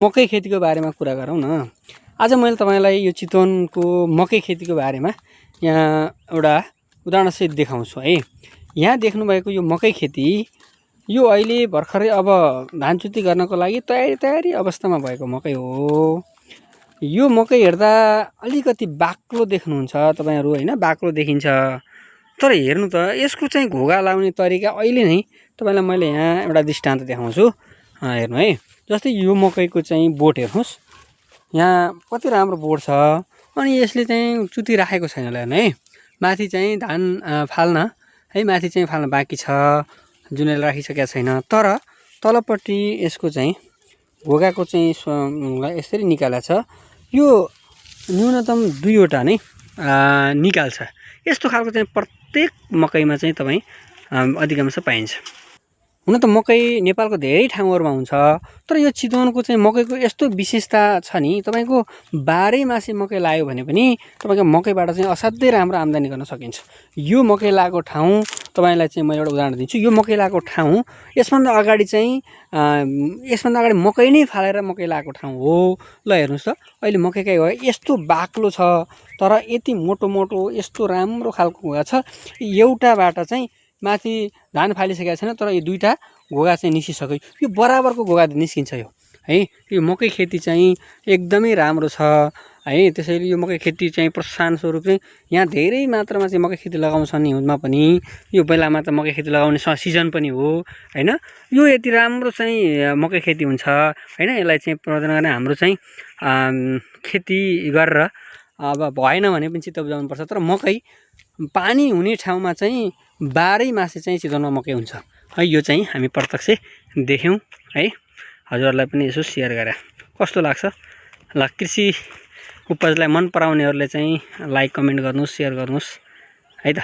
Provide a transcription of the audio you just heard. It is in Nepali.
मकै खेतीको बारेमा कुरा गरौँ न। आज मैले तपाईँलाई यो चितवनको मकै खेतीको बारेमा यहाँ एउटा उदाहरणसहित देखाउँछु है। यहाँ देख्नुभएको यो मकै खेती यो अहिले भर्खरै अब धानचुती गर्नको लागि तयारी अवस्थामा भएको मकै हो। यो मकै हेर्दा अलिकति बाक्लो देख्नुहुन्छ तपाईँहरू होइन, बाक्लो देखिन्छ। तर हेर्नु त यसको चाहिँ घोगा लाउने तरिका अहिले नै तपाईँलाई मैले यहाँ एउटा दृष्टान्त देखाउँछु। हेर्नु है, जस्तै यो मकैको चाहिँ बोट हेर्नुहोस्, यहाँ कति राम्रो बोट छ। अनि यसले चाहिँ चुती राखेको छैन होला है। माथि चाहिँ धान फाल्न है, माथि चाहिँ फाल्न बाँकी छ, जुन यसले राखिसकेको छैन। तर तलपट्टि यसको चाहिँ घोगाको चाहिँ यसरी निकालेको छ। यो न्यूनतम 2वटा नै निकाल्छ। यस्तो खालको चाहिँ प्रत्येक मकैमा चाहिँ तपाईँ अधिकांश पाइन्छ। हुन त मकै नेपालको धेरै ठाउँहरूमा हुन्छ, तर यो चितवनको चाहिँ मकैको यस्तो विशेषता छ नि, तपाईँको 12 मासे मकै लायो भने पनि तपाईँको मकैबाट चाहिँ असाध्यै राम्रो आम्दानी गर्न सकिन्छ। यो मकै लगाएको ठाउँ तपाईँलाई चाहिँ मैले एउटा उदाहरण दिन्छु। यो मकै लगाएको ठाउँ यसभन्दा अगाडि मकै नै फालेर मकै लगाएको ठाउँ हो। ल हेर्नुहोस् त, अहिले मकैकै हो, यस्तो बाक्लो छ, तर यति मोटो यस्तो राम्रो खालको घोगा छ। एउटाबाट चाहिँ माथि धान फालिसकेको छैन, तर यो 2टा घोगा चाहिँ निस्किसक्यो। यो बराबरको घोगा निस्किन्छ यो है। यो मकै खेती चाहिँ एकदमै राम्रो छ है। त्यसैले यो मकै खेती चाहिँ प्रोत्साहन स्वरूप चाहिँ यहाँ धेरै मात्रामा चाहिँ मकै खेती लगाउँछन् हिउँदमा पनि। यो बेलामा त मकै खेती लगाउने सिजन पनि हो होइन। यो यति राम्रो चाहिँ मकै खेती हुन्छ होइन। यसलाई चाहिँ प्रवर्धन गर्ने हाम्रो चाहिँ खेती गरेर अब भएन भने पनि चित्त बुझाउनु पर्छ। तर मकै पानी हुने ठाउँमा चाहिँ 12 मासे चाहिँ चितवनमा मकै हुन्छ है। यो चाहिँ हामी प्रत्यक्ष देख्यौँ है। हजुरहरूलाई पनि यसो सेयर गरे कस्तो लाग्छ? ल, कृषि उपजलाई मन पराउनेहरूले चाहिँ लाइक कमेन्ट गर्नुहोस्, सेयर गर्नुहोस् है त।